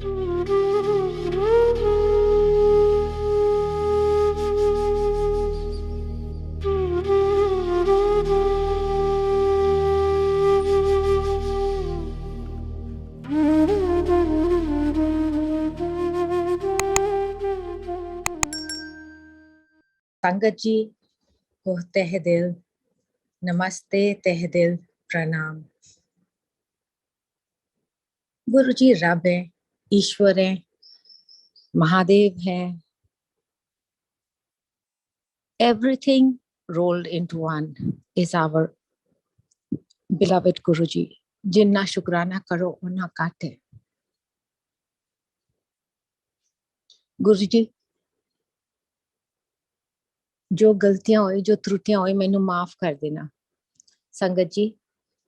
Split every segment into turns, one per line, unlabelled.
संगत जी को तहे दिल नमस्ते, तहे दिल प्रणाम। गुरु जी रब है, ईश्वर है, महादेव है। Everything rolled into one is our beloved Guru ji. जिन्ना शुक्राना करो उन्ना काटे। गुरु जी जो गलतियां हुई, जो त्रुटियां हुई, मैनू माफ कर देना। संगत जी,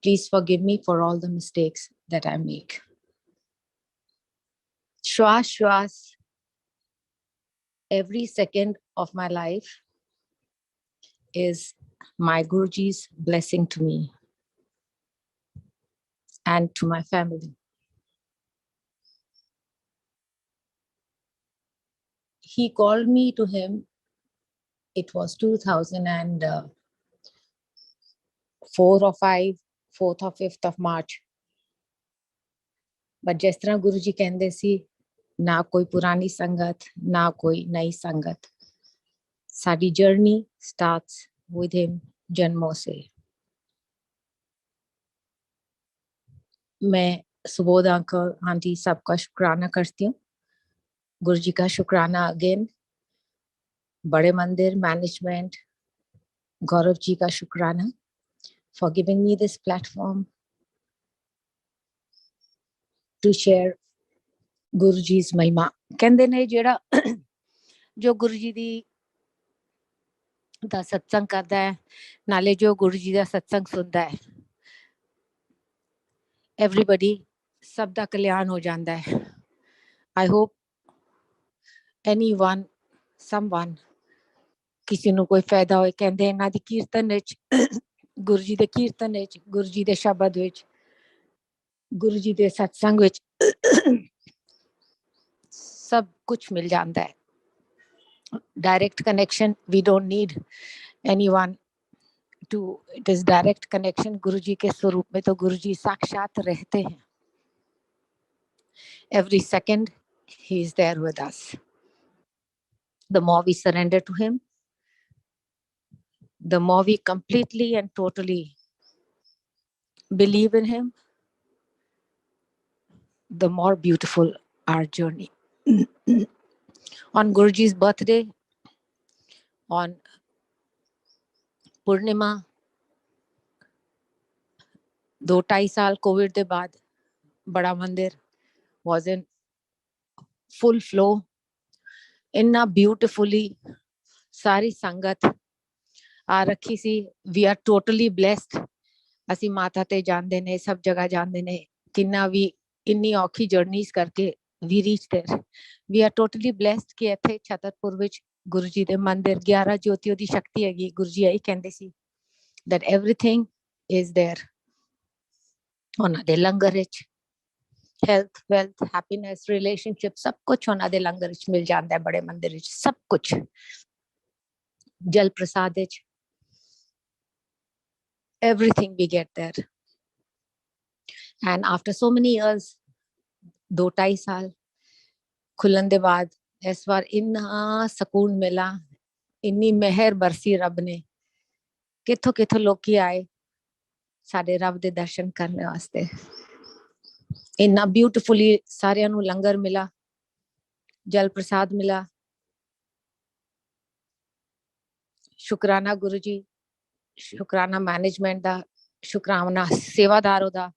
please forgive me for all the mistakes that I make. श्वास श्वास, every second of my life is my Guruji's blessing to me and to my family. He called me to him. It was 2004 or 5, 4th or 5th of March. But जिस तरह गुरुजी कहंदे सी, ना कोई पुरानी संगत, ना कोई नई संगत. साडी journey starts with him जन्मों से. मैं सुबोध अंकल, आंटी सबका शुक्राना करती हूँ. गुरुजी का शुक्राना अगेन. बड़े मंदिर मैनेजमेंट, गौरव जी का शुक्राना for giving me this platform to share Guruji's महिमा. कहंदे ने जेड़ा जो गुरुजी दा सत्संग करदा है, नाले जो गुरुजी दा सत्संग सुनदा है, everybody सब दा कल्याण हो जांदा है. I hope anyone, someone, किसी ਨੂੰ कोई फायदा होए. कहंदे इन्हां दी कीर्तन विच, गुरुजी दे कीर्तन विच, गुरुजी दे शब्द विच, गुरुजी दे सत्संग विच सब कुछ मिल जाता है. Direct connection, we don't need anyone to, it is direct connection. Guruji के स्वरूप में तो गुरुजी साक्षात रहते हैं. Every second he is there with us. The more we surrender to him, the more we completely and totally believe in him, the more beautiful our journey. On Guruji's birthday, on Purnima, 2-2.5 साल Covid के बाद बड़ा मंदिर was in full flow. इन्ना beautifully सारी संगत आ रखी सी. We are totally blessed. असी माता ते जानदे ने, सब जगह जानदे ने, किन्ना भी इन्नी औखी जर्नीज करके we reached there. We are totally blessed कि इत्थे छतरपुर विच गुरुजी दे मंदिर 11 ज्योतियों दी शक्ति हैगी. गुरुजी यही कहंदे सी that everything is there. ਉਹਨਾਂ ਦੇ ਲੰਗਰ ਵਿੱਚ health, wealth, happiness, relationship सब कुछ ਉਹਨਾਂ ਦੇ ਲੰਗਰ ਵਿੱਚ ਮਿਲ ਜਾਂਦਾ ਹੈ. बड़े मंदिर ਵਿੱਚ सब कुछ. जल प्रसाद ਵਿੱਚ everything we get there. And after so many years, 2-2.5 साल खुलन दे बाद इस बार इन्ना सुकून मिला, इन्नी मेहर बरसी रब ने. किथों किथों लोकी आए साडे रब दे दर्शन करने वास्ते. इन्ना ब्यूटीफुली सारियां नू लंगर मिला, जल प्रसाद मिला. शुक्राना गुरुजी, शुक्राना मैनेजमेंट दा, शुक्राना सेवादारों दा,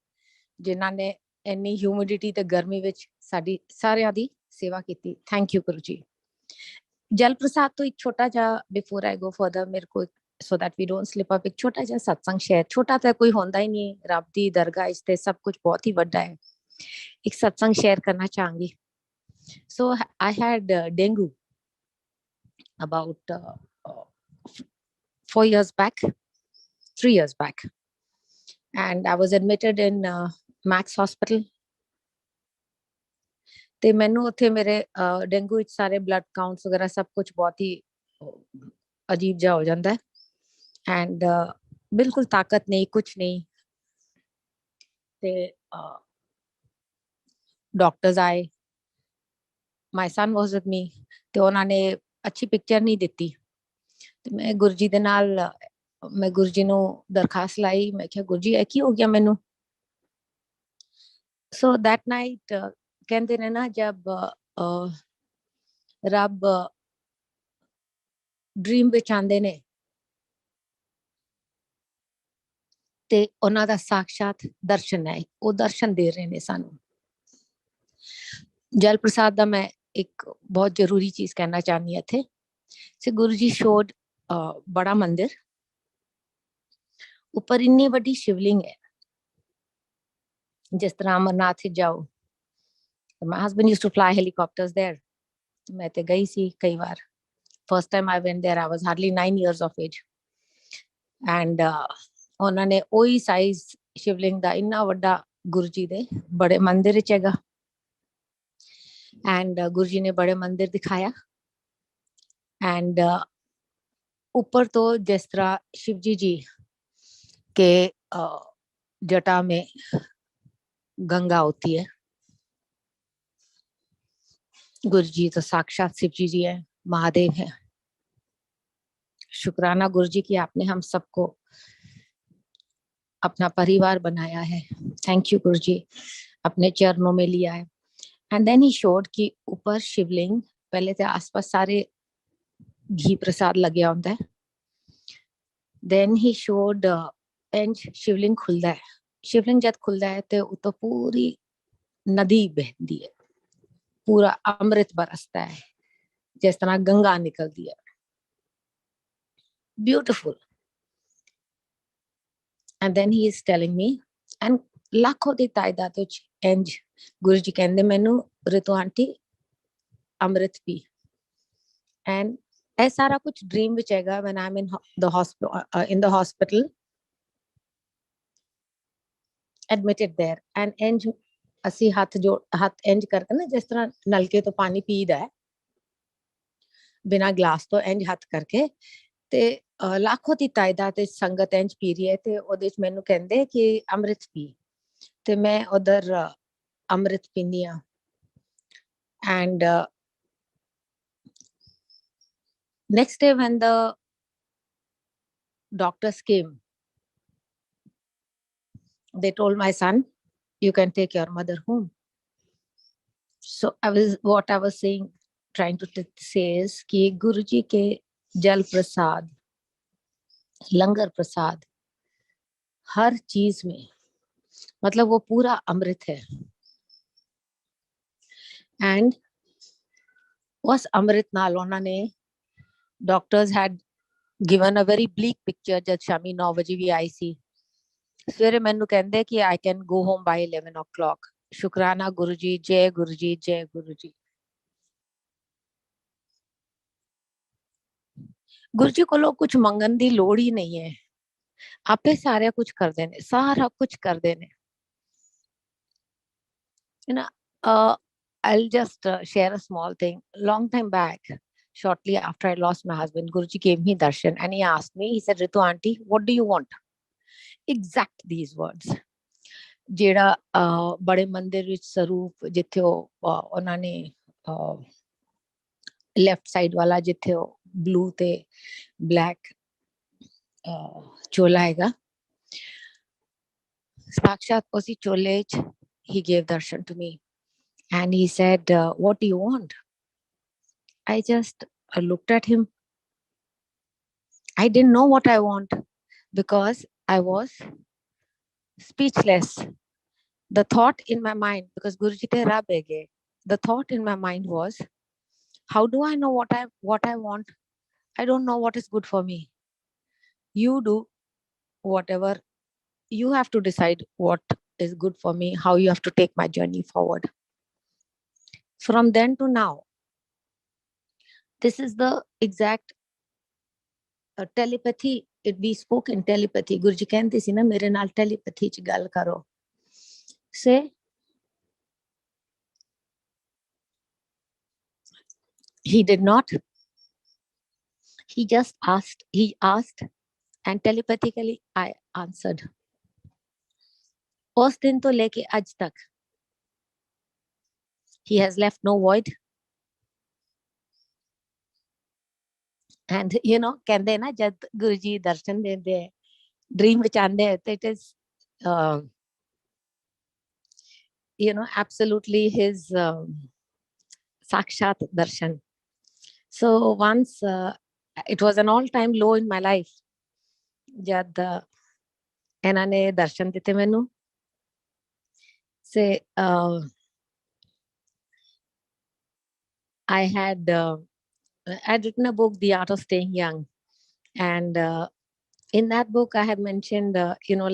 जिन्हां ने इन्नी ह्यूमिडिटी ते गर्मी विच साडी सारियां दी सेवा कीती. थैंक यू गुरुजी. जल प्रसाद तो एक छोटा जा, बिफोर आई गो फर्दर, मेरे को so that we don't slip up, एक छोटा जा सत्संग शेयर. छोटा तो कोई होंदा ही नहीं, रब दी दरगाह इच ते सब कुछ बहुत ही बड़ा है. एक सत्संग शेयर करना चाहूंगी. So I had dengue about 4 years back, 3 years back, and I was admitted in Max Hospital. ਤੇ ਮੈਨੂੰ ਉੱਥੇ ਮੇਰੇ ਡੇਂਗੂ ਵਿੱਚ ਸਾਰੇ ਬਲੱਡ ਕਾਊਂਟਸ ਵਗੈਰਾ ਸਭ ਕੁਝ ਬਹੁਤ ਹੀ ਅਜੀਬ ਜਿਹਾ ਹੋ ਜਾਂਦਾ ਹੈ ਐਂਡ ਬਿਲਕੁਲ ਤਾਕਤ ਨਹੀਂ ਕੁਝ ਨਹੀਂ ਤੇ ਡਾਕਟਰਸ ਆਏ ਮਾਈ ਸਨ ਵਾਸ ਵਿਦ ਮੀ ਤੇ ਉਹਨਾਂ ਨੇ ਅੱਛੀ ਪਿਕਚਰ ਨਹੀਂ ਦਿੱਤੀ ਤੇ ਮੈਂ ਗੁਰਜੀ ਦੇ ਨਾਲ ਮੈਂ ਗੁਰਜੀ ਨੂੰ ਦਰਖਾਸਤ ਲਾਈ ਮੈਂ ਕਿਹਾ ਗੁਰਜੀ ਇਹ ਕੀ ਹੋ ਗਿਆ ਮੈਨੂੰ ਸੋ ਦੈਟ ਨਾਈਟ ਕਹਿੰਦੇ ਨੇ ਨਾ ਜਬ ਰੱਬ ਡ੍ਰੀਮ ਵਿੱਚ ਆਉਂਦੇ ਨੇ ਤੇ ਉਹਨਾਂ ਦਾ ਸਾਖਸ਼ਾਤ ਦਰਸ਼ਨ ਹੈ ਉਹ ਦਰਸ਼ਨ ਦੇ ਰਹੇ ਨੇ ਸਾਨੂੰ ਜਲ ਪ੍ਰਸਾਦ ਦਾ ਮੈਂ ਇੱਕ ਬਹੁਤ ਜ਼ਰੂਰੀ ਚੀਜ਼ ਕਹਿਣਾ ਚਾਹਨੀ ਹਾਂ ਇੱਥੇ ਸੇ ਗੁਰੂ ਜੀ ਸ਼ੋਡ ਬੜਾ ਮੰਦਿਰ ਉੱਪਰ ਇੰਨੀ ਵੱਡੀ ਸ਼ਿਵਲਿੰਗ ਹੈ ਜਿਸ ਤਰ੍ਹਾਂ ਅਮਰਨਾਥ ਜਾਓ my husband used to fly helicopters there ਮੈਂ ਤੇ ਗਈ ਸੀ ਕਈ ਵਾਰ first time I went there I was hardly 9 years of age and ਉਹਨਾਂ ਨੇ ਉਹੀ ਸਾਈਜ਼ ਸ਼ਿਵਲਿੰਗ ਦਾ ਇੰਨਾ ਵੱਡਾ ਗੁਰੂ ਜੀ ਦੇ ਬੜੇ ਮੰਦਿਰ ਵਿੱਚ ਹੈਗਾ ਐਂਡ ਗੁਰੂ ਜੀ ਨੇ ਬੜੇ ਮੰਦਿਰ ਦਿਖਾਇਆ ਐਂਡ ऊपर तो जिस तरह शिव जी के जटा में गंगा होती है गुरु जी तो साक्षात शिव जी है महादेव है शुक्राना गुरु जी की आपने हम सबको अपना परिवार बनाया है थैंक यू गुरु जी अपने चरणों में लिया है एंड देन ही शोड कि ऊपर शिवलिंग पहले तो आसपास सारे घी प्रसाद लगे होता है देन ही शोड इंज शिवलिंग खुलता है शिवलिंग जब खुलता है तो तो पूरी नदी बहती है पूरा अमृत बरसता है जिस तरह गंगा निकलती है beautiful and then he is telling me and लाखों दी तादाद विच इंज गुरु जी कहंदे मैनू रितु आंटी अमृत पी एंड ਇਹ ਸਾਰਾ ਕੁਝ ਡ੍ਰੀਮ ਵਿੱਚ ਹੈਗਾ when I'm in the hospital admitted there and ਇੰਜ ਅਸੀਂ ਹੱਥ ਇੰਜ ਕਰਕੇ ਨਾ ਜਿਸ ਤਰ੍ਹਾਂ ਨਲਕੇ ਤੋਂ ਪਾਣੀ ਪੀਦਾ ਹੈ ਬਿਨਾ ਗਲਾਸ ਤੋਂ ਇੰਜ ਹੱਥ ਕਰਕੇ ਤੇ ਲੱਖੋਂ ਦੀ ਤਾਦਾਦ ਤੇ ਸੰਗਤ ਇੰਜ ਪੀ ਰਹੀ ਹੈ ਤੇ ਉਹਦੇ ਵਿੱਚ ਮੈਨੂੰ ਕਹਿੰਦੇ ਕਿ ਅੰਮ੍ਰਿਤ ਪੀ ਤੇ ਮੈਂ ਉਧਰ ਅੰਮ੍ਰਿਤ ਪੀਂਦੀ ਆ and next day when the doctors came they told my son you can take your mother home so what I was saying trying to say is कि गुरु जी के जल प्रसाद लंगर प्रसाद हर चीज में मतलब वो पूरा अमृत है and उस अमृत नाल उन्होंने doctors had given a very bleak picture जब शामी 9 बजे भी आई सी सवेरे मैनू कहंदे कि I can go home by 11 o'clock शुक्राना गुरु जी जय गुरु जी जय गुरु जी गुरु जी को कुछ मंगन दी लोड़ ही नहीं है आपे सारे कुछ कर देने सारा कुछ कर देने you know I'll just share a small thing long time back shortly after I lost my husband Guruji gave me darshan and he asked me he said Ritu aunty what do you want exact these words ਜਿਹੜਾ ਬੜੇ ਮੰਦਿਰ ਵਿੱਚ ਸਰੂਪ ਜਿੱਥੇ ਉਹਨਾਂ ਨੇ left side ਵਾਲਾ ਜਿੱਥੇ blue ਤੇ ਬਲੈਕ ਚੋਲਾ ਹੈਗਾ ਸਾਖਸ਼ਾਤ ਉਸੇ ਚੋਲੇ ਚ he gave darshan to me and he said what do you want I just looked at him I didn't know what I want because I was speechless the thought in my mind because Guruji te rab hai the thought in my mind was how do I know what I want I don't know what is good for me you do whatever you have to decide what is good for me how you have to take my journey forward from then to now this is the exact telepathy we spoke in telepathy Guruji ਕਹਿੰਦੇ ਸੀ ਨਾ ਮੇਰੇ ਨਾਲ telepathy ਚ ਗੱਲ ਕਰੋ say He did not. He just asked. He asked, and telepathically I answered. उस दिन तो लेके आज तक he has left no void. And कहते ना जब गुरुजी दर्शन देते हैं ड्रीम विच आंदे हैं तो it is absolutely his sakshat darshan. So once it was an all time low in my life जब ਇਹਨਾਂ ਨੇ ਦਰਸ਼ਨ ਦਿੱਤੇ ਮੈਨੂੰ say I'd written a book, The Art of Staying Young, and in that book I had mentioned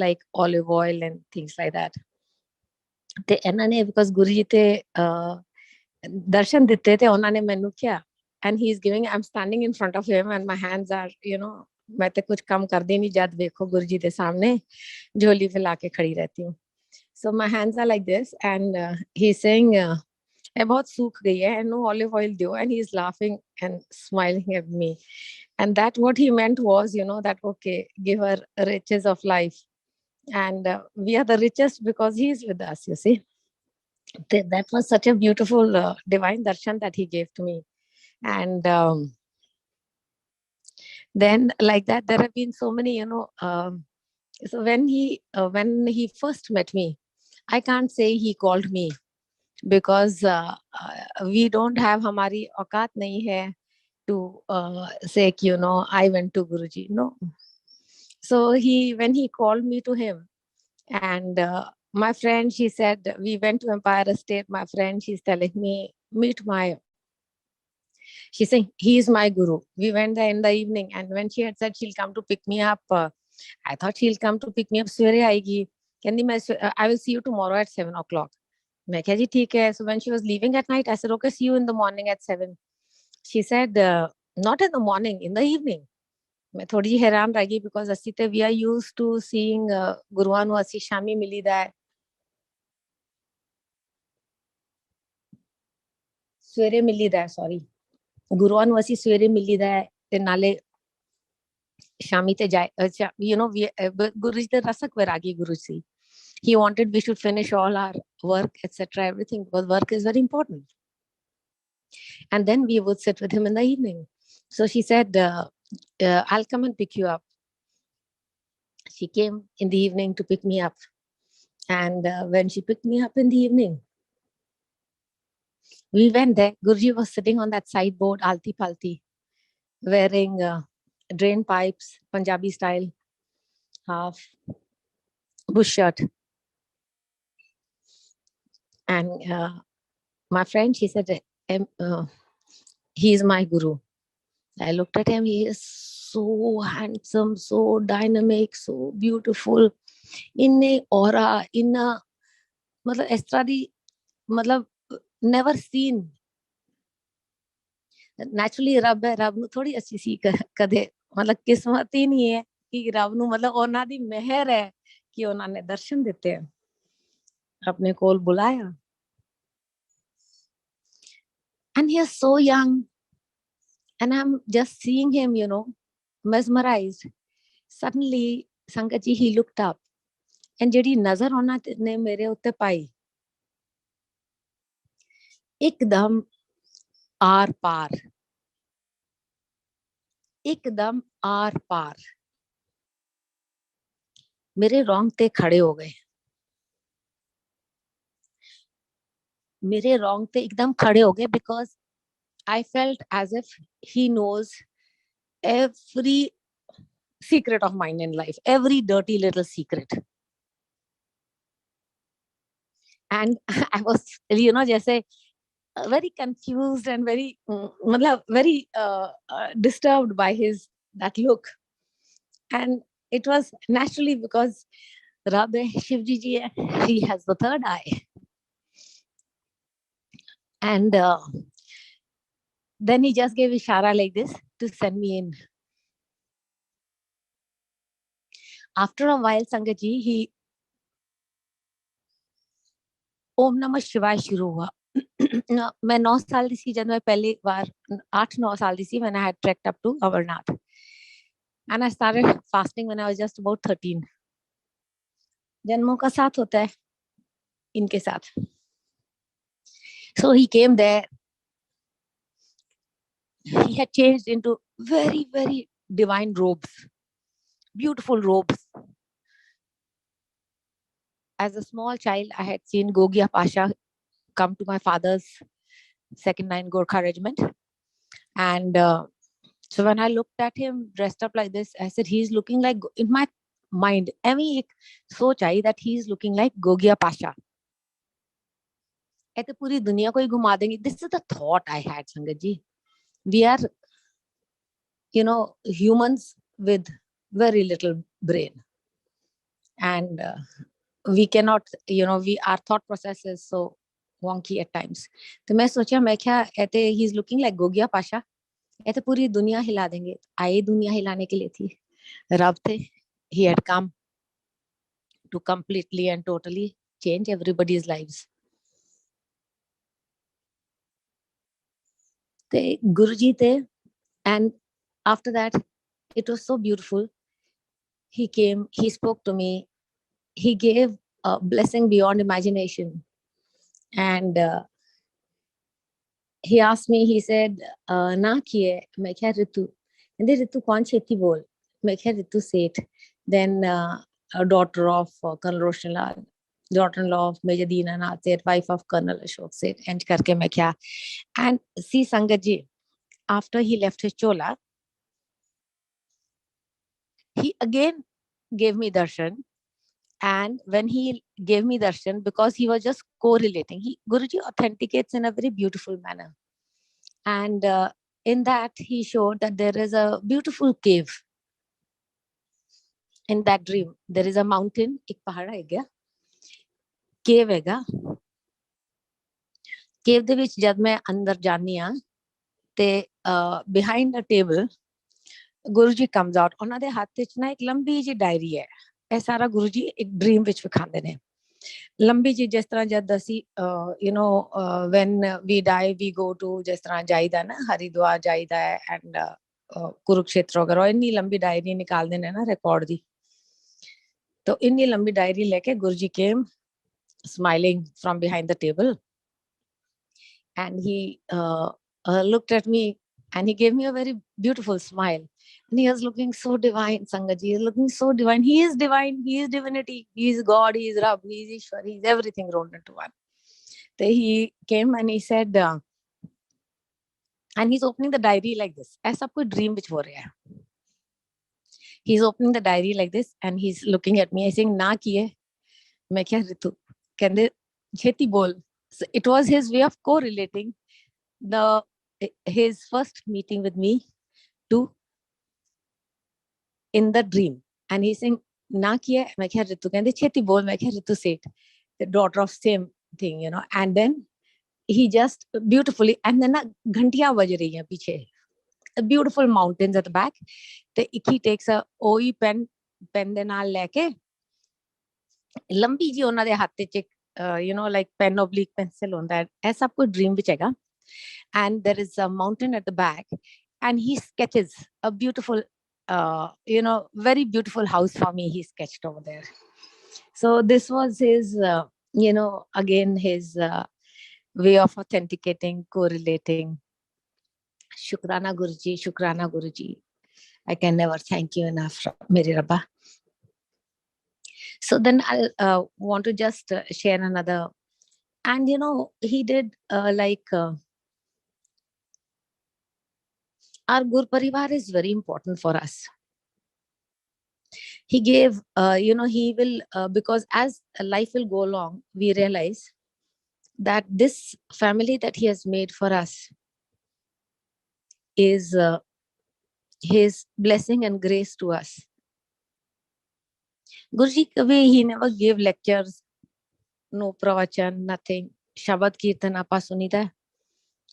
like olive oil and things like that. ਤੇ ਇਹਨਾਂ ਨੇ because ਗੁਰੂ ਜੀ ਤੇ ਦਰਸ਼ਨ ਦਿੱਤੇ ਤੇ ਉਹਨਾਂ ਨੇ ਮੈਨੂੰ ਕਿਹਾ and he is giving, I'm standing in front of him and my hands are मैं तो कुछ कम कर दी नहीं जब देखो गुरु जी के सामने झोली फैला के खड़ी रहती हूँ. So my hands are like this and he's saying मैं बहुत सूख गई है and no olive oil दो, and he's laughing and smiling at me, and that what he meant was that okay, give her riches of life, and we are the richest because he is with us, you see. That was such a beautiful divine darshan that he gave to me. And then like that there have been so many so when he first met me, I can't say he called me because we don't have hamari aukat nahi hai to say I went to Guruji, no. So when he called me to him, and my friend, she said, we went to Empire Estate, my friend, she's telling me, meet my, she's saying, he is my guru. We went there in the evening, and when she had said she'll come to pick me up, I thought she'll come to pick me up swere aayegi. I will see you tomorrow at 7 o'clock. मैं कहा जी ठीक है. So when she was leaving at night, I said, okay, see you in the morning at 7. She said, not in the morning, in the evening. मैं थोड़ी जी हैरान रह गई because ਅਸੀਂ ਤੇ we are used to seeing ਗੁਰੂਆਂ ਨੂੰ ਅਸੀਂ ਸ਼ਾਮੀ ਮਿਲੀਦਾ ਹੈ, ਸਵੇਰੇ ਮਿਲੀਦਾ ਹੈ, ਸੌਰੀ, ਗੁਰੂਆਂ ਨੂੰ ਅਸੀਂ ਸਵੇਰੇ ਮਿਲੀਦਾ ਹੈ ਤੇ ਨਾਲੇ ਸ਼ਾਮੀ ਤੇ ਜਾਏ ਗੁਰੂ ਜੀ ਤੇ ਰਸਕ ਵੈਰਾਗੀ ਗੁਰੂ ਸੀ. He wanted we should finish all our work, etc., everything, because work is very important. And then we would sit with him in the evening. So she said, I'll come and pick you up. She came in the evening to pick me up. And when she picked me up in the evening, we went there. Guruji was sitting on that sideboard, alti palti, wearing drain pipes, Punjabi style, half bush shirt. And my friend, she said, he is my guru. I looked at him. He is so handsome, so dynamic, so beautiful. In a aura, in a मतलब इस तरह दी मतलब never seen. Naturally ਰੱਬ ਹੈ, ਰੱਬ ਨੂੰ ਥੋੜੀ ਅਸੀਂ ਸੀ ਕਦੇ मतलब ਕਿਸਮਤ ਹੀ ਨਹੀਂ ਹੈ ਕਿ ਰੱਬ ਨੂੰ मतलब ਉਹਨਾਂ ਦੀ ਮਿਹਰ ਹੈ ਕਿ ਉਹਨਾਂ ਨੇ ਦਰਸ਼ਨ ਦਿੱਤੇ, ਆਪਣੇ ਕੋਲ ਬੁਲਾਇਆ. And he is so young, and I'm just seeing him, mesmerized. Suddenly, Sangat ji, he looked up, and ਜਿਹੜੀ ਨਜ਼ਰ ਉਹਨਾਂ ਨੇ ਮੇਰੇ ਉੱਤੇ ਪਾਈ, ਇੱਕਦਮ ਆਰ ਪਾਰ, ਇੱਕਦਮ ਆਰ ਪਾਰ, ਮੇਰੇ ਰੌਂਗਟੇ ਖੜੇ ਹੋ ਗਏ, ਮੇਰੇ ਰੌਂਗਟੇ ਇੱਕਦਮ ਖੜੇ ਹੋ ਗਏ, because I felt as if he knows every secret of mine in life, every dirty little secret. And I was, जैसे very confused and very very disturbed by that look. And it was naturally because Radhe Shivji ji, he has the third eye. And then he just gave ishara like this to send me in. After a while, Sangat ji, he Om Namah Shivaya shuru hua. मैं 9 साल दी सी जब मैं पहली बार 8-9 साल दी सी when I had trekked up to Amarnath, and I started fasting when I was just about 13. जन्मों का साथ होता है इनके साथ. So he came there. He had changed into very, very divine robes, beautiful robes. As a small child, I had seen Gogia Pasha come to my father's second line Gorkha regiment. And so when I looked at him dressed up like this, I said, he's looking like, in my mind, every soch I that he's looking like Gogia Pasha. ऐसे पूरी दुनिया को ही घुमा देंगे. This is the thought I had, Sangat ji. We are, humans with very little brain. And we cannot, our thought process is so wonky at times. तो मैं सोचा मैं क्या ऐसे he's looking like Gogia Pasha. ऐसे पूरी दुनिया हिला देंगे. आए दुनिया हिलाने के लिए थी. रब थे. He had come to completely and totally change everybody's lives. The Guruji the, and after that, it was so beautiful. He came, he spoke to me, he gave a blessing beyond imagination. And he asked me, he said, Na kiye, मैं क्या Ritu? And then Ritu कौन छेती बोल? मैं क्या Ritu Seth? Then a daughter of Colonel Roshanlal, daughter-in-law of Major Deenanath Seth, wife of Colonel Ashok Seth, and करके मैं क्या? And see Sangat ji, after he left his chola, he again gave me darshan. And when he gave me darshan, because he was just correlating, Guruji authenticates in a very beautiful manner. And in that, he showed that there is a beautiful cave. In that dream, there is a mountain, एक पहाड़ है क्या? Cave हैगा. Cave ਦੇ ਵਿੱਚ ਜਦ ਮੈਂ ਅੰਦਰ ਜਾਨੀ ਆ ਤੇ behind a table, Guruji comes out. ਉਹਨਾਂ ਦੇ ਹੱਥ ਵਿੱਚ ਨਾ ਇੱਕ ਲੰਬੀ ਜੀ ਡਾਇਰੀ ਹੈ. ਇਹ ਸਾਰਾ Guruji ਇੱਕ ਡ੍ਰੀਮ ਵਿੱਚ ਵਿਖਾਉਂਦੇ ਨੇ. ਲੰਬੀ ਜੀ ਜਿਸ ਤਰ੍ਹਾਂ ਜਦ ਅਸੀਂ when we die we go to ਜਿਸ ਤਰ੍ਹਾਂ ਜਾਈਦਾ ਨਾ ਹਰਿਦੁਆਰ ਜਾਈਦਾ ਹੈ and ਕੁਰੂਕਸ਼ੇਤਰ ਵਗੈਰਾ ਇੰਨੀ ਲੰਬੀ ਡਾਇਰੀ ਨਿਕਾਲਦੇ ਨੇ ਨਾ ਰਿਕਾਰਡ ਦੀ. तो इतनी लंबी डायरी लेके गुरुजी came smiling from behind the table, and he looked at me and he gave me a very beautiful smile, and he was looking so divine. Sangat ji is looking so divine. He is divine, he is divinity, he is God, he is Rab, he is Ishwar, he is everything rolled into one. So he came and he said and he's opening the diary like this, ऐसा कोई dream which हो रहा है. He's opening the diary like this and he's looking at me. I saying ना किए मैं क्या ऋतु कहते छेती बोल. So it was his way of correlating his first meeting with me to in the dream. And he's saying ना किए मैं क्या ऋतु कहते छेती बोल मैं क्या ऋतु Seth, the daughter of same thing, and then he just beautifully, and then ना घंटियां बज रही हैं पीछे, beautiful mountains at the back. The he takes a OE pen ਦੇ ਨਾਲ ਲੈ ਕੇ ਲੰਬੀ ਜੀ ਉਹਨਾਂ ਦੇ ਹੱਥ 'ਚ like pen oblique pencil ਹੁੰਦਾ ਹੈ. ਇਹ ਸਭ ਕੁਝ dream ਵਿੱਚ ਹੈਗਾ. And there is a mountain at the back and he sketches a beautiful very beautiful house for me. He sketched over there. So this was his again his way of authenticating, correlating. Shukrana Guruji, Shukrana Guruji. I can never thank you enough, Mere Rabba. So then I want to just share another. And he did our Gur Pariwar is very important for us. He gave, he will, because as life will go along, we realize that this family that he has made for us is his blessing and grace to us. Guruji kabhi he never gave lectures, no pravachan, nothing. Shabad Kirtan apa sunida hai.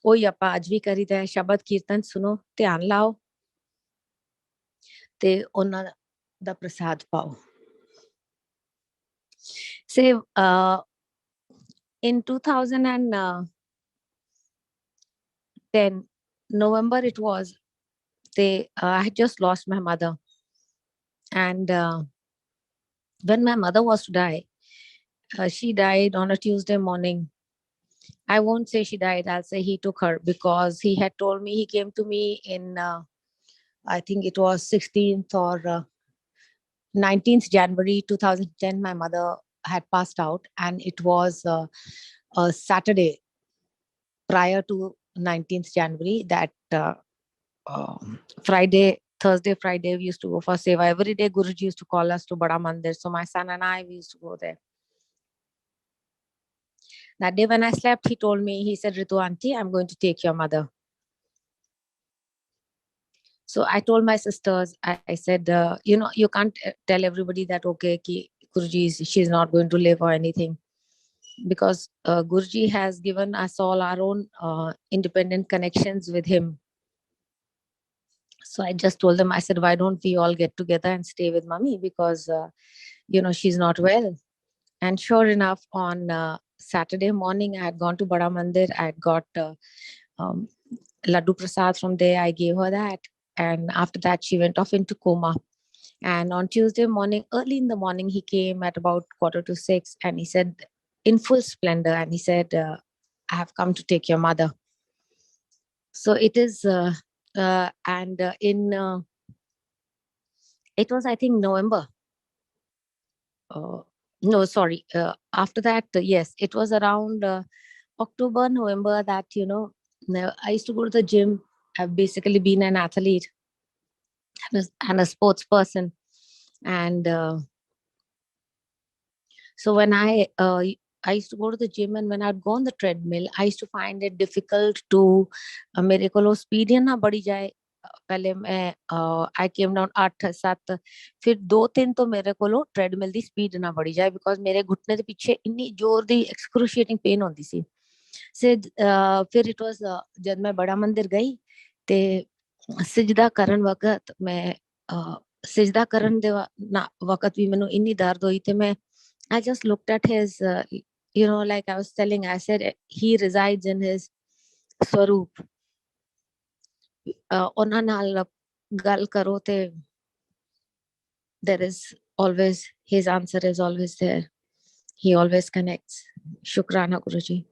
ਉਹੀ ਆਪਾਂ ਅੱਜ ਵੀ ਕਰੀਦਾ ਹੈ. ਸ਼ਬਦ ਕੀਰਤਨ ਸੁਣੋ, ਧਿਆਨ ਲਾਓ ਤੇ ਉਹਨਾਂ ਦਾ ਪ੍ਰਸਾਦ ਪਾਓ. Say in 2000 and then November it was. I had just lost my mother, and when my mother was to die, she died on a Tuesday morning. I won't say she died, I'll say he took her, because he had told me, he came to me in I think it was 16th or 19th January 2010. My mother had passed out, and it was a Saturday prior to 19th January. That Friday, Thursday, Friday, we used to go for seva. Every day, Guruji used to call us to Bada Mandir. So my son and I, we used to go there. That day when I slept, he told me, he said, Ritu Aunty, I'm going to take your mother. So I told my sisters, I said, you can't tell everybody that, okay, Guruji, she's not going to live or anything. Because Guruji has given us all our own independent connections with him. So I just told them, I said, why don't we all get together and stay with mommy, because, she's not well. And sure enough, on Saturday morning, I had gone to Bada Mandir. I had got um, Laddu Prasad from there. I gave her that. And after that, she went off into coma. And on Tuesday morning, early in the morning, he came at about 5:45, and he said, in full splendor, and he said, I have come to take your mother. So it is, it was, I think, November. No, sorry. After that, yes, it was around October, November that, I used to go to the gym. I've basically been an athlete and a sports person. And so when I used to go to the gym, and when I'd go on the treadmill, I used to find it difficult to मेरे को लो speed ही ना बढ़ी जाए. पहले मैं I came down 8-7, फिर 2-3 तो मेरे को लो treadmill दी speed ना बढ़ी जाए, because मेरे घुटने के पीछे इतनी जोर दी excruciating pain होती सी. से फिर it was जब मैं बड़ा मंदिर गई ते सिजदा करन वक्त मैं सिजदा करन दे वक्त भी मैंने इतनी दर्द हुई थे. मैं I just looked at his, like I was telling, I said, he resides in his Swaroop. ਉਹਨਾਂ ਨਾਲ ਗੱਲ ਕਰੋ ਤੇ there is always, his answer is always there. He always connects. Shukrana Guruji.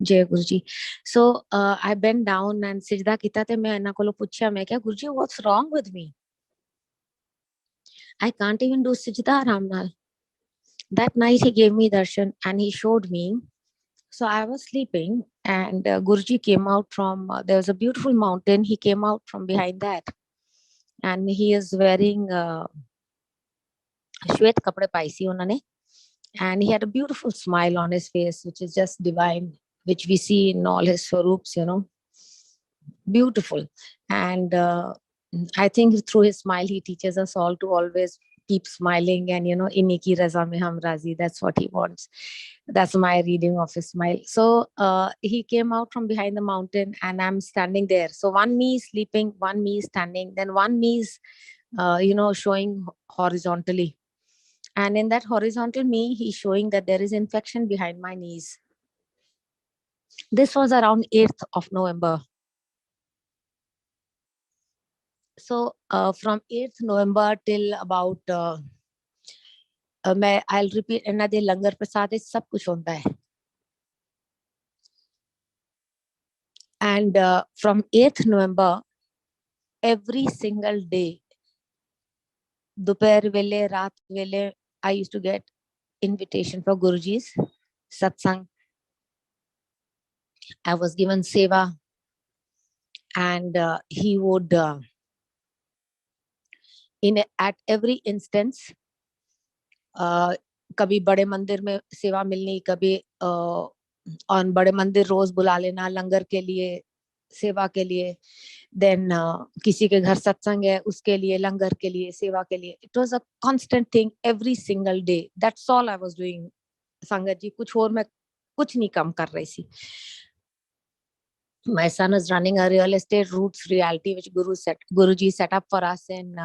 Jai Guruji. So I bent down and sijda kita te main ਇਹਨਾਂ ਕੋਲੋਂ ਪੁੱਛਿਆ, ਮੈਂ ਕਿਹਾ, Guruji, what's wrong with me? I can't even do sijda aram nal. That night he gave me darshan and he showed me. So I was sleeping, and Guruji came out from, there was a beautiful mountain. He came out from behind that, and he is wearing shwet kapde paisi unhone, and he had a beautiful smile on his face, which is just divine, which we see in all his swaroops, beautiful. And I think through his smile, he teaches us all to always keep smiling, and inni ki raza mein hum razi. That's what he wants. That's my reading of his smile. So he came out from behind the mountain, and I'm standing there. So one me is sleeping, one me is standing, then one me is showing horizontally. And in that horizontal me, he's showing that there is infection behind my knees. This was around 8th of November. So from 8th November till about I'll repeat, ਇਹਨਾਂ ਦੇ ਲੰਗਰ ਪ੍ਰਸਾਦ ਵਿੱਚ ਸਭ ਕੁਝ ਹੁੰਦਾ ਹੈ. And from 8th November, every single day, दोपहर वेले, रात वेले, I used to get invitation for Guruji's Satsang. I was given seva, and he would at every instance, कभी बड़े मंदिर में सेवा मिलनी, कभी और बड़े मंदिर रोज बुला लेना लंगर के लिए, सेवा के लिए. देन किसी के घर सत्संग है, उसके लिए, लंगर के लिए, सेवा के लिए. It was a constant thing every single day. That's all I was doing. संगत जी, कुछ और मैं कुछ नहीं कम कर रही थी. My son is running a real estate roots reality which Guruji set up for us in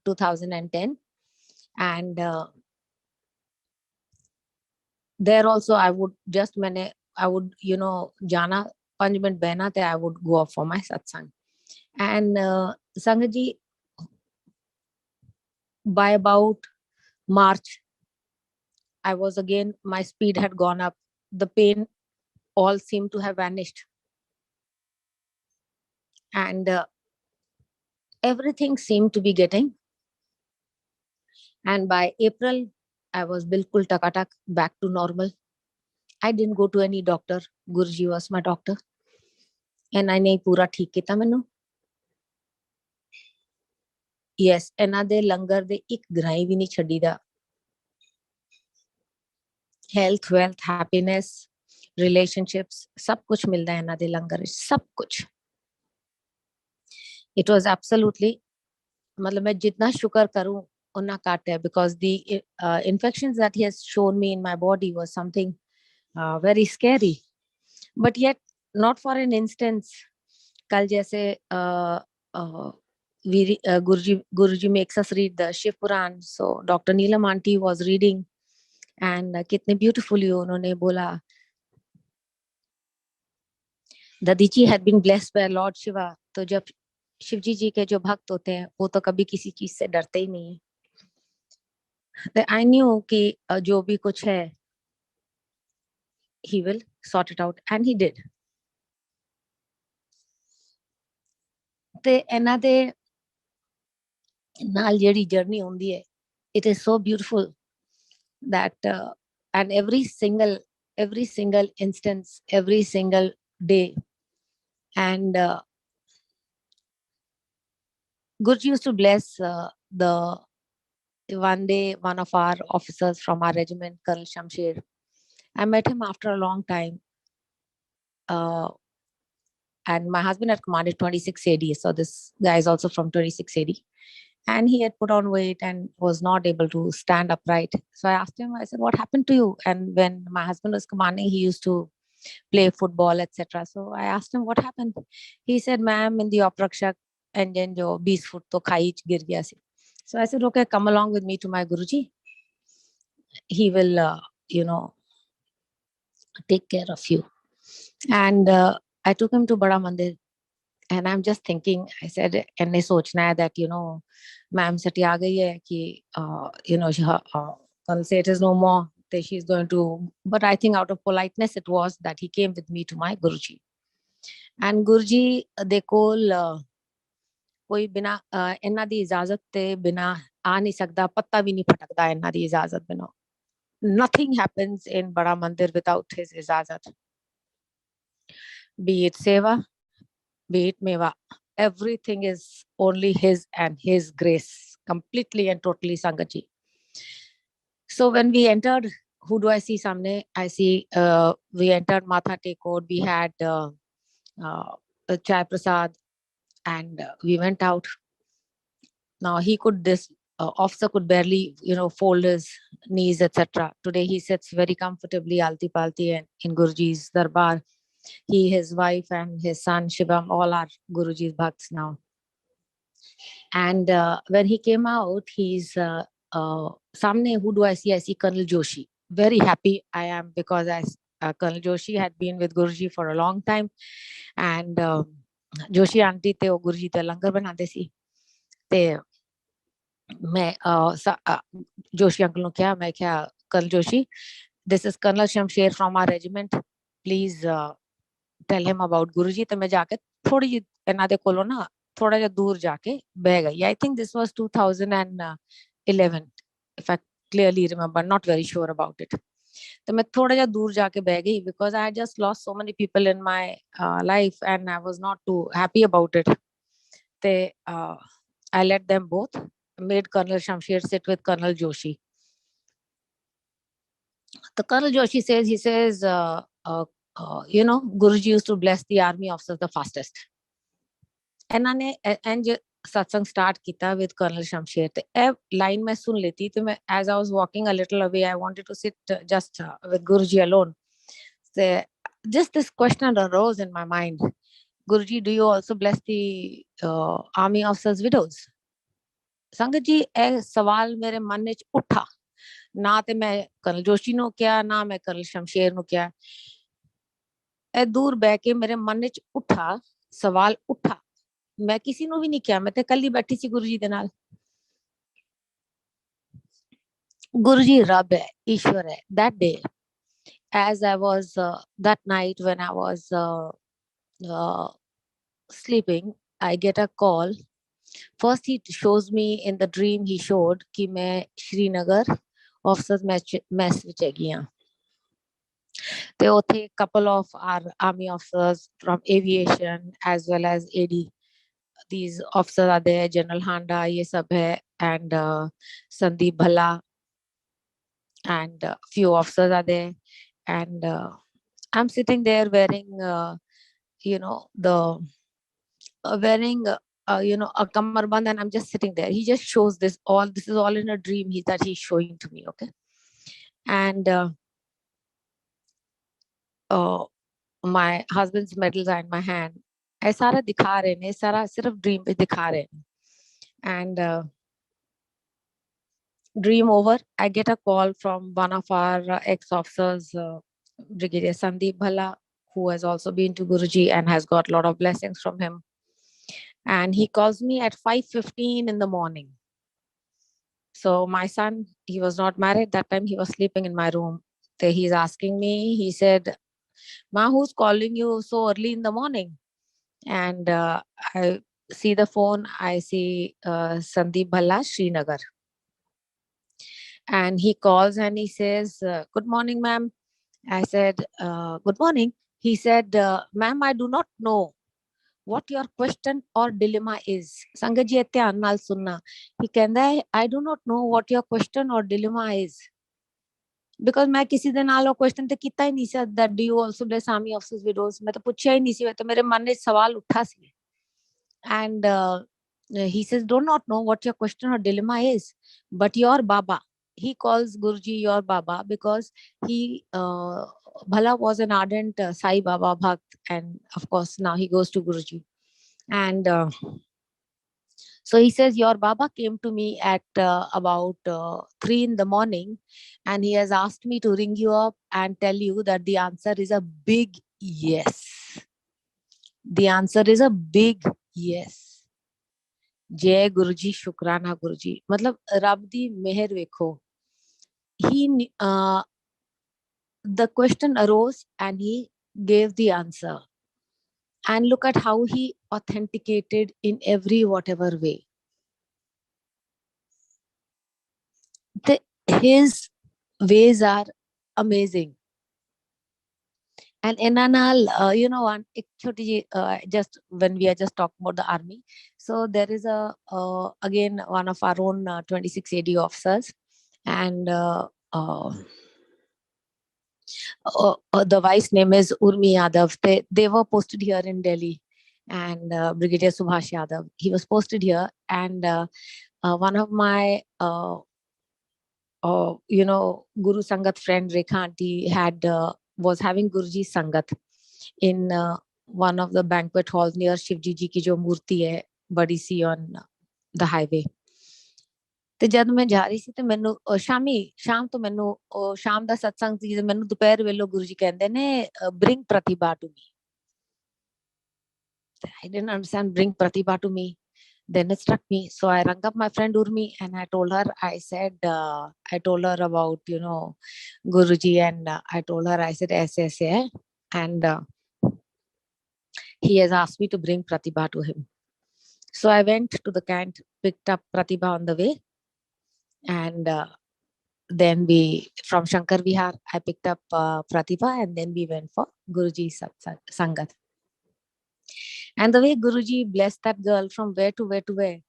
2010, and there also I would just जाना 5 ਮਿੰਟ ਬਹਿਣਾ ਤੇ I would go off for my satsang. And Sangat ji, by about March, I was again, my speed had gone up. The pain all seemed to have vanished. And everything seemed to be getting. And by April, I was bilkul takatak, back to normal. I didn't go to any doctor. Guruji was my doctor. And I nahi pura theek kita mainu. Yes, ਇਹਨਾਂ ਦੇ ਲੰਗਰ ਦੇ ਇੱਕ ਗ੍ਰਾਈ ਵੀ ਨਹੀਂ ਛੱਡੀ ਦਾ. Health, wealth, happiness, relationships, ਸਭ ਕੁਝ ਮਿਲਦਾ ਹੈ ਇਹਨਾਂ ਦੇ ਲੰਗਰ ਵਿੱਚ, ਸਭ ਕੁਝ. It was absolutely, मतलब मैं जितना शुक्र करूं उतना घट है, because the infections that he has shown me in my body was something very scary. But yet, not for an instance, कल जैसे Guruji makes us read the Shiv Puran. So Dr. Neelam Aunty was reading, and कितने beautifully उन्होंने बोला, ददीजी had been blessed by Lord Shiva. तो जब शिवजी जी के जो भक्त होते हैं वो तो कभी किसी चीज से डरते ही नहीं है. I knew कि जो भी कुछ है he will sort it out, and he did. ਤੇ ਇਹਨਾਂ ਦੇ ਨਾਲ ਜਿਹੜੀ ਜਰਨੀ ਹੁੰਦੀ ਹੈ, it is so beautiful that and every single instance, every single day, and Guruji used to bless the one day one of our officers from our regiment, Colonel Shamsher. I met him after a long time, and my husband had commanded 26 AD, so this guy is also from 26 AD. And he had put on weight and was not able to stand upright. So I asked him, I said, what happened to you? And when my husband was commanding, he used to play football, etc. So I asked him, what happened? He said, ma'am, in the Oprakshak engine, jo 20 foot to khai gir gaya si. So I said, okay, come along with me to my Guruji. He will, take care of you. And I took him to Bada Mandir. And I'm just thinking, I said, and सोचना है that, ma'am सटी आ गई है कि, कल से it is no more, that she's going to, but I think out of politeness it was that he came with me to my Guruji. And Guruji ਦੇ ਕੋਲ ਕੋਈ ਬਿਨਾ ਇਹਨਾਂ ਦੀ ਇਜਾਜ਼ਤ ਤੇ ਬਿਨਾ ਆ ਨਹੀਂ ਸਕਦਾ, ਪੱਤਾ ਵੀ ਨਹੀਂ ਫਟਕਦਾ ਇਹਨਾਂ ਦੀ ਇਜਾਜ਼ਤ ਬਿਨਾ. Nothing happens in Bada Mandir without his ijazat. Be it seva, be it meva, everything is only his and his grace, completely and totally, Sangatji. So when we entered, who do I see samne? I see we entered Matha Tekod, we had Chai Prasad, and we went out. Now this officer could barely, fold his knees, etc. Today he sits very comfortably, alti palti, and in Guruji's darbar. He, his wife, and his son Shivam, all are Guruji's bhakts now. And when he came out, he's samne, who do I see? I see Colonel Joshi. Very happy I am, because Colonel Joshi had been with Guruji for a long time, and Joshi aunty te Guruji te langar banate si. Te मैं Joshi uncle ने क्या, मैं क्या, Colonel Joshi, this is Colonel Shamsher from our regiment, please tell him about Guruji. तो मैं जाके थोड़ी जी ਇਹਨਾਂ ਦੇ ਕੋਲੋਂ ਨਾ थोड़ा ਜਿਹਾ दूर जाके बह गई. I think this was 2011, if I clearly remember, not very sure about it. तो मैं थोड़ा जिहा दूर जाके बह गई, because I had just lost so many people in my life and I was not too happy about it. ते I let them both, made Colonel Shamsher sit with Colonel Joshi. The Colonel Joshi says, Guruji used to bless the army officers the fastest. And satsang start kita with Colonel Shamsher. The line मैं सुन लेती, तो as I was walking a little away, I wanted to sit just with Guruji alone. So just this question arose in my mind. Guruji, do you also bless the army officers' widows? संगत जी, ਇਹ ਸਵਾਲ ਮੇਰੇ ਮਨ ਵਿੱਚ ਉੱਠਾ. ਨਾ ਤੇ ਮੈਂ ਕਰਨਲ ਜੋਸ਼ੀ ਨੂੰ ਕਿਹਾ, ਨਾ ਮੈਂ ਕਰਨਲ ਸ਼ਮਸ਼ੇਰ ਨੂੰ ਕਿਹਾ. ਇਹ ਦੂਰ ਬਹਿ ਕੇ ਮੇਰੇ ਮਨ ਵਿੱਚ ਉੱਠਾ ਸਵਾਲ ਉੱਠਾ, ਮੈਂ ਕਿਸੇ ਨੂੰ ਵੀ ਨਹੀਂ ਕਿਹਾ, ਮੈਂ ਤੇ ਕੱਲੀ ਬੈਠੀ ਸੀ ਗੁਰੂ ਜੀ ਦੇ ਨਾਲ। ਗੁਰੂ ਜੀ ਰੱਬ ਹੈ, ਈਸ਼ਵਰ ਹੈ। That day, as I was that night when I was uh, sleeping, I get a call. First, he shows me in the dream. He showed कि मैं श्रीनगर officers mess ਵਿੱਚ ਹੈਗੀ ਹਾਂ, ਤੇ ਉੱਥੇ couple of our army officers from aviation as well as AD, these officers are there. General Handa ये सब है, and Sandeep Bhala and few officers are there, and I'm sitting there wearing the wearing a kamarband, and I'm just sitting there. He just shows this is all in a dream that he's showing to me. Okay. And my husband's medals are in my hand. ये सारा दिखा रहे हैं, सारा सिर्फ dream पे दिखा रहे हैं. And dream over, I get a call from one of our ex-officers, Brigadier Sandeep Bhala, who has also been to Guruji and has got a lot of blessings from him. And he calls me at 5:15 in the morning. So my son, he was not married that time, he was sleeping in my room. So he's asking me, he said, "Ma, who's calling you so early in the morning?" And I see the phone, I see Sandeep Bhala, Srinagar. And he calls and he says, "Good morning, ma'am." I said, "Good morning." He said, "Ma'am, I do not know what your question or dilemma is." Sangat ji ਧਿਆਨ ਨਾਲ ਸੁਣਨਾ. He ਕਹਿੰਦਾ ਹੈ, "I do not know what your question or dilemma is." Because ਮੈਂ ਕਿਸੇ ਦੇ ਨਾਲ ਉਹ question ਤੇ ਕੀਤਾ ਹੀ ਨਹੀਂ ਸੀ, that do you also bless army officers widows, ਮੈਂ ਤਾਂ ਪੁੱਛਿਆ ਹੀ ਨਹੀਂ ਸੀ, ਤੇ ਮੇਰੇ ਮਨ ਵਿੱਚ ਸਵਾਲ ਉੱਠਾ ਸੀ. And he says, "Do not know what your question or dilemma is, but your Baba," he calls Guruji your Baba because he Bhala was an ardent Sai Baba Bhakt, and of course now he goes to Guruji. And so he says, "Your Baba came to me at about 3 in the morning, and he has asked me to ring you up and tell you that the answer is a big yes. The answer is a big yes. जय गुरु जी, शुक्राना गुरु जी." मतलब रब दी मेहर वेखो. He the question arose and he gave the answer, and look at how he authenticated in every whatever way. His ways are amazing. And Enanal, one just when we are just talking about the army, so there is again one of our own 26 AD officers, and the wife's name is Urmi Yadav. They were posted here in Delhi, and Brigadier Subhash Yadav, he was posted here, and one of my Guru Sangat friend Rekha Aunty was having Guruji Sangat in one of the banquet halls near Shivji ji ki jo murti hai badi si on the highway. ਤੇ ਜਦ ਮੈਂ ਜਾ ਰਹੀ ਸੀ ਤੇ ਮੈਨੂੰ ਸ਼ਾਮ ਤੋਂ ਮੈਨੂੰ ਸ਼ਾਮ ਦਾ ਸਤਸੰਗ ਸੀ, ਮੈਨੂੰ ਦੁਪਹਿਰ ਵੇਲੇ ਗੁਰੂ ਜੀ ਕਹਿੰਦੇ ਨੇ, "Bring Pratibha to me." I didn't understand, bring Pratibha to me. Then it struck me. So I rang up my friend Urmi and I told her, I told her about, Guruji, and I told her, I said, aise hai. And he has asked me to bring Pratibha to him. So I went to the camp, picked up Pratibha on the way. And then from Shankar Vihar, I picked up Pratibha, and then we went for Guruji Sangat. And the way Guruji blessed that girl from where to where to where.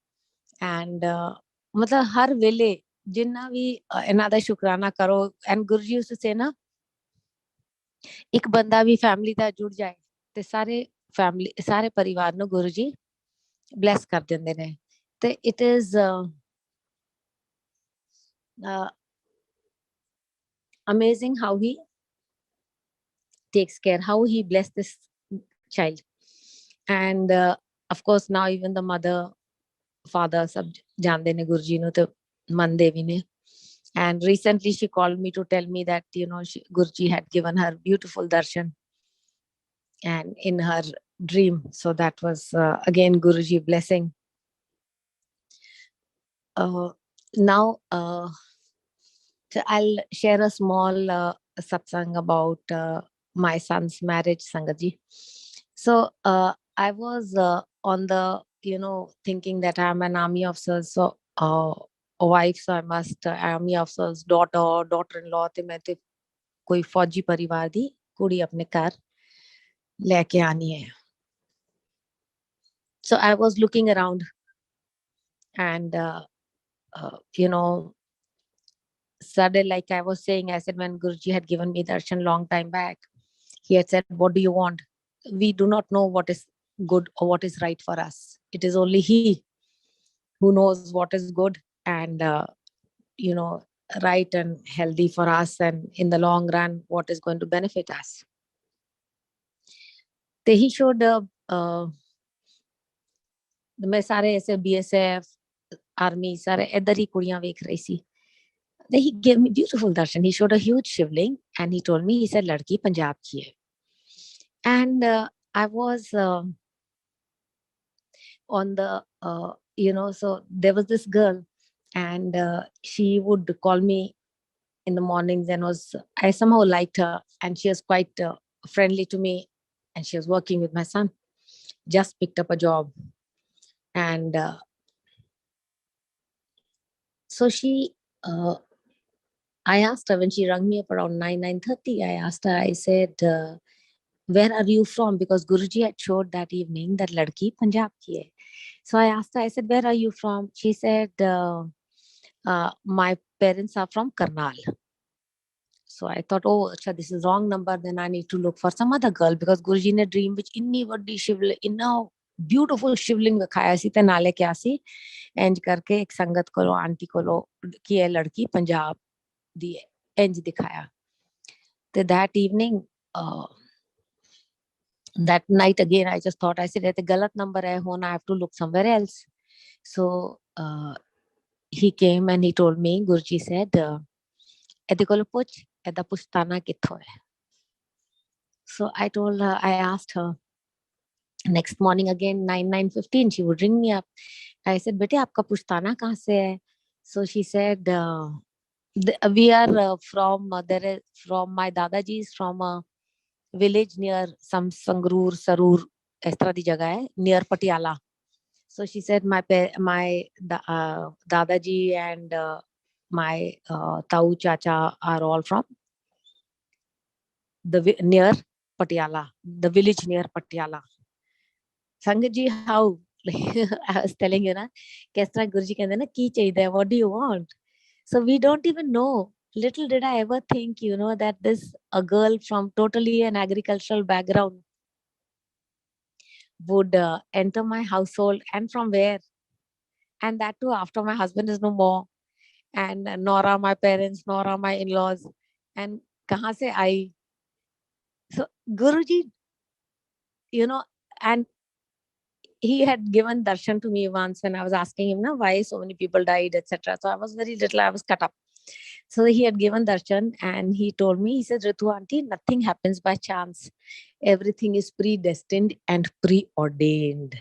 And matlab har vele जिन्ना भी ਇਹਨਾਂ ਦਾ ਸ਼ੁਕਰਾਨਾ ਕਰੋ, and Guruji used to say na, ਇੱਕ ਬੰਦਾ ਵੀ family ਦਾ ਜੁੜ ਜਾਏ ਤੇ ਸਾਰੇ ਪਰਿਵਾਰ ਨੂੰ Guruji bless ਕਰ ਦਿੰਦੇ ਨੇ. ਤੇ it is amazing how he takes care, how he blessed this child. And of course now even the mother, father sab jaande ne Guruji nu te mande vi ne. And recently she called me to tell me that Guruji had given her beautiful darshan. and in her dream. So that was again Guruji blessing. Now so I'll share a small satsang about my son's marriage, Sangatji. So I was on the, thinking that I'm an army officer, so a wife, so I must army officer's daughter-in-law ਤੇ मैं ਤੇ कोई फौजी परिवार दी कुड़ी अपने घर लेके आनी है. So I was looking around and suddenly, like I was saying, I said when Guruji had given me darshan long time back, he had said, what do you want? We do not know what is good or what is right for us. It is only he who knows what is good and right and healthy for us, and in the long run what is going to benefit us. Then he showed मैं सारे ऐसे BSF army सारे इधर ही कुड़ियां देख रही सी. Then he gave me beautiful darshan. He showed a huge shivling and he told me, he said, ladki Punjab ki hai. And I was on the so there was this girl and she would call me in the mornings, and I somehow liked her, and she was quite friendly to me, and she was working with my son, just picked up a job. And so she I asked her when she rang me up around 9:30. I asked her, I said, where are you from? Because Guruji had showed that evening that ladki Punjab ki hai. So I asked her, I said, where are you from? She said, my parents are from Karnal. So I thought, oh, achha, this is wrong number. Then I need to look for some other girl, because Guruji ne dream which inni vaddi shivling, inna beautiful shivling dikhaya si te nale kya si, इंज करके एक संगत को aunty को की है लड़की पंजाब दी इंज दिखाया. तो that evening that night again I just thought, I said ये तो गलत number है, होना, I have to look somewhere else. So he came and he told me, Guruji said, ਇਹਦੇ ਕੋਲ ਪੁੱਛ, ਇਹਦਾ ਪੁਸ਼ਤਾਨਾ ਕਿੱਥੋਂ ਹੈ. So I told her, I asked her. Next morning again 9:15 she would ring me up. I said, बेटे आपका पुश्ताना कहाँ से है? So she said, we are from my Dadaji is from a village near some Sangrur Sarur इस तरह दी जगह है, near Patiala. So she said my Dadaji and my Tau Chacha are all from the near Patiala, the village near Patiala. Sangat ji, how? I was telling you, na, किस तरह गुरुजी कहते हैं ना, की चाहिए, what do you want? So we don't even know. Little did I ever think, that this a girl from totally an agricultural background would enter my household, and from where? And that too after my husband is no more, and nor are my parents, nor are my in-laws, and kahan se aayi? So Guruji, and he had given darshan to me once when I was asking him, why so many people died, etc. So I was very little, I was cut up. So he had given darshan and he told me, he said, Ritu aunty, nothing happens by chance. Everything is predestined and preordained.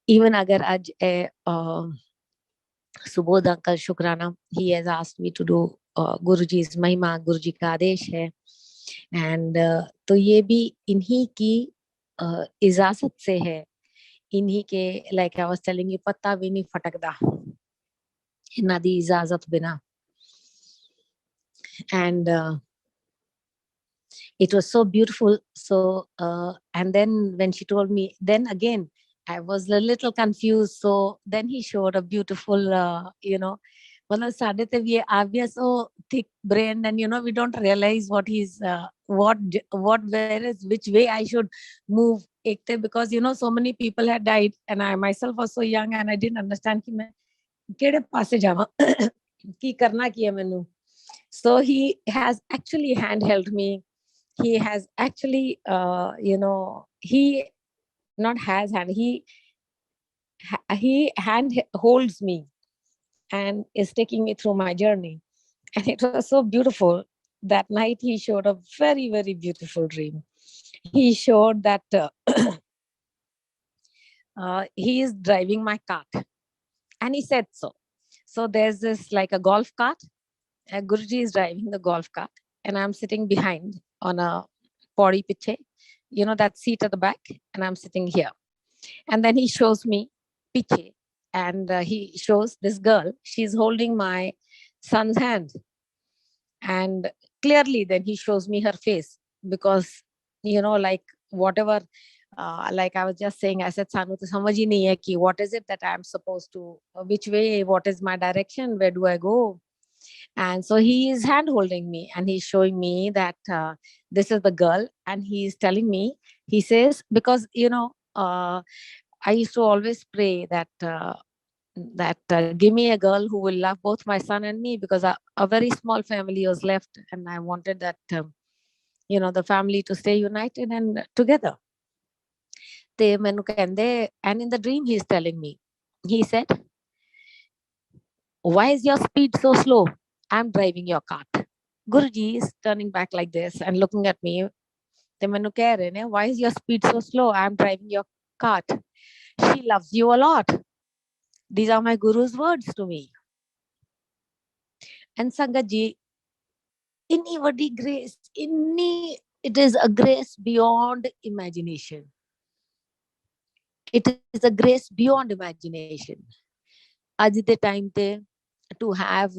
Even agar aj Subodh uncle Shukrana, he has asked me to do Guruji's Mahima, Guruji ka Adesh hai. And तो ये भी इन्हीं की इजाजत से है, इन्हीं के, like I was telling you, पत्ता भी नहीं फटकदा इन्हां दी इजाजत बिना. And it was so beautiful. So and then when she told me, then again I was a little confused. So then he showed a beautiful मतलब we are so thick brained, and we don't realize what he's what where is which way I should move, because so many people had died and I myself was so young and I didn't understand कि मैं केड़े पासे जावां की करना की है मैनू. So he has actually handheld me. He has actually he not has hand, he hand holds me and is taking me through my journey. And it was so beautiful. That night he showed a very, very beautiful dream. he showed that he is driving my cart, and he said so. So there's this like a golf cart. Guruji is driving the golf cart, and I'm sitting behind on a pori piche, that seat at the back, and I'm sitting here. And then he shows me piche, and he shows this girl. She's holding my son's hand, and clearly then he shows me her face, because like whatever, like I was just saying, I said Sanu to samajh hi nahi hai ki what is it that I'm supposed to, which way, what is my direction, where do I go. And so he is hand holding me, and he's showing me that this is the girl, and he's telling me, he says, because I used to always pray that give me a girl who will love both my son and me, because a very small family was left, and I wanted that the family to stay united and together. They ਮੈਨੂੰ ਕਹਿੰਦੇ, and in the dream he's telling me, he said, why is your speed so slow? I'm driving your cart. Guruji is turning back like this and looking at me. They ਮੈਨੂੰ ਕਹਿ ਰਹੇ ਨੇ, why is your speed so slow? I'm driving your cart. She loves you a lot. These are my guru's words to me. And Sangat ji, inni vadi grace, it is a grace beyond imagination. It is a grace beyond imagination. Aj de time te to have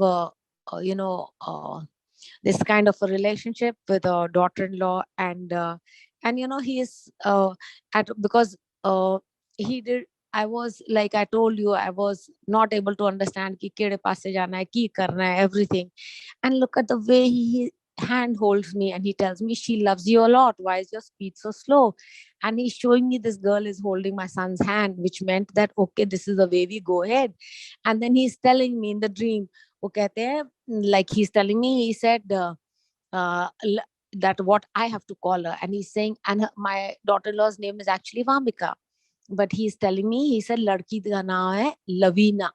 this kind of a relationship with a daughter-in-law, and he is at because he did. I was, like I told you, I was not able to understand ki kede paase jana hai, ki karna hai, everything. And look at the way he hand holds me, and he tells me, she loves you a lot, why is your speed so slow? And he's showing me this girl is holding my son's hand, which meant that okay, this is the way we go ahead. And then he's telling me in the dream, वो कहते हैं, like he's telling me, he said uh, that what I have to call her, and he's saying, and my daughter-in-law's name is actually Vamika, but he's telling me, he said ladki ka naam hai Lavina.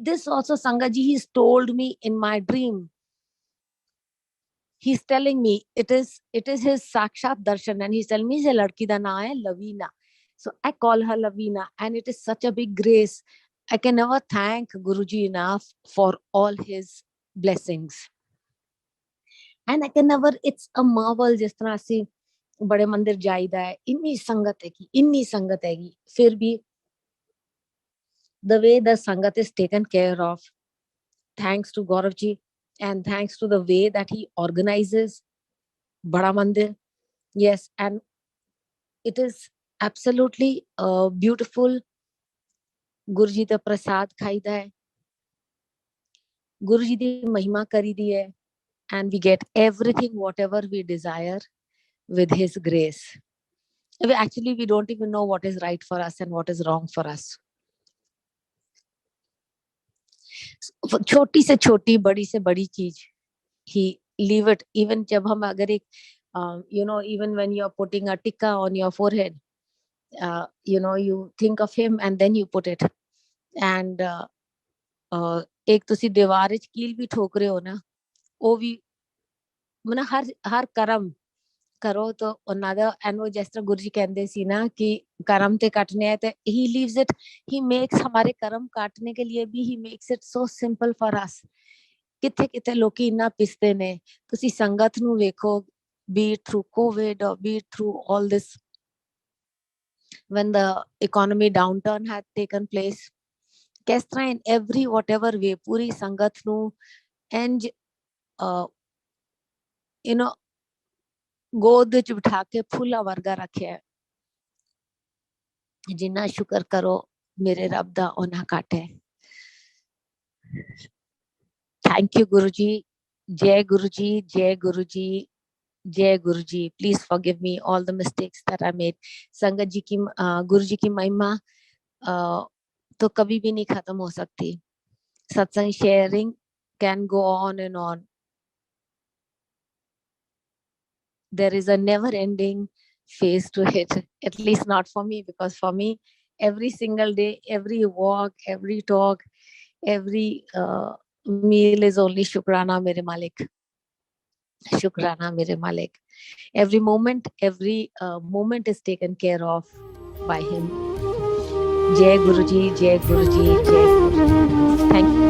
This also Sangat ji, he's told me in my dream. He's telling me it is his sakshat darshan, and he's telling me the ladki da naam hai Lavina. So I call her Lavina, and it is such a big grace. I can never thank Guruji enough for all his blessings. And I can never, it's a marvel, जिस तरह से बड़े मंदिर जाइदा है, इन्नी संगत हैगी, फिर भी the way the sangat is taken care of, thanks to Gaurav ji, and thanks to the way that he organizes Bada Mandir. Yes, and it is absolutely beautiful. Guruji da prasad khaida hai, Guruji di mahima kari di hai, and we get everything whatever we desire with his grace. We don't even know what is right for us and what is wrong for us. छोटी से छोटी, बड़ी से बड़ी चीज, he leave it. Even जब हम अगर एक even when you are putting a tikka on your forehead, you think of him and then you put it. And एक ਤੁਸੀਂ ਦੀਵਾਰ ਵਿੱਚ ਕੀਲ ਵੀ ਠੋਕ ਰਹੇ ਹੋ ਨਾ, ਉਹ ਵੀ ਮਨਾ ਹਰ ਕਰਮ ਕਰੋ ਤਾਂ ਉਹਨਾਂ ਦਾ, ਐਂਡ ਉਹ ਜਿਸ ਤਰ੍ਹਾਂ ਗੁਰੂ ਜੀ ਕਹਿੰਦੇ ਸੀ ਨਾ ਕਿ ਕਰਮ ਤੇ ਕੱਟਨੇ ਹੈ, ਤੇ he leaves it, he makes ਹਮਾਰੇ ਕਰਮ काटने के लिए भी he makes it so simple for us. ਕਿੱਥੇ ਕਿੱਥੇ ਲੋਕੀ ਇੰਨਾ ਪਿਸਦੇ ਨੇ, ਤੁਸੀਂ ਸੰਗਤ ਨੂੰ ਵੇਖੋ, be it through COVID or be it through all this, when the economy downturn had taken place, ਕਿਸ ਤਰ੍ਹਾਂ in every whatever way ਪੂਰੀ ਸੰਗਤ ਨੂੰ ਇੰਜ ਗੋਦ ਵਿੱਚ ਬਿਠਾ ਕੇ ਫੁੱਲਾਂ ਵਰਗਾ ਰੱਖਿਆ, ਜਿੰਨਾ ਸ਼ੁਕਰ ਕਰੋ ਮੇਰੇ ਰੱਬ ਦਾ ਉਹਨਾਂ ਘੱਟ ਹੈ. Thank you, Guruji. Jai Guruji, Jai Guruji, Jai Guruji. Please forgive me all the mistakes that I made. Sangat ji ki, Guruji ki महिमा तो कभी भी नहीं खत्म हो सकती. Satsang sharing can go on and on. There is a never-ending phase to it, at least not for me, because for me, every single day, every walk, every talk, every meal is only Shukrana, Mere Malik. Shukrana, mere Malik. Every moment, every moment is taken care of by him. Jai Guruji, Jai Guruji, Jai Guruji. Thank you.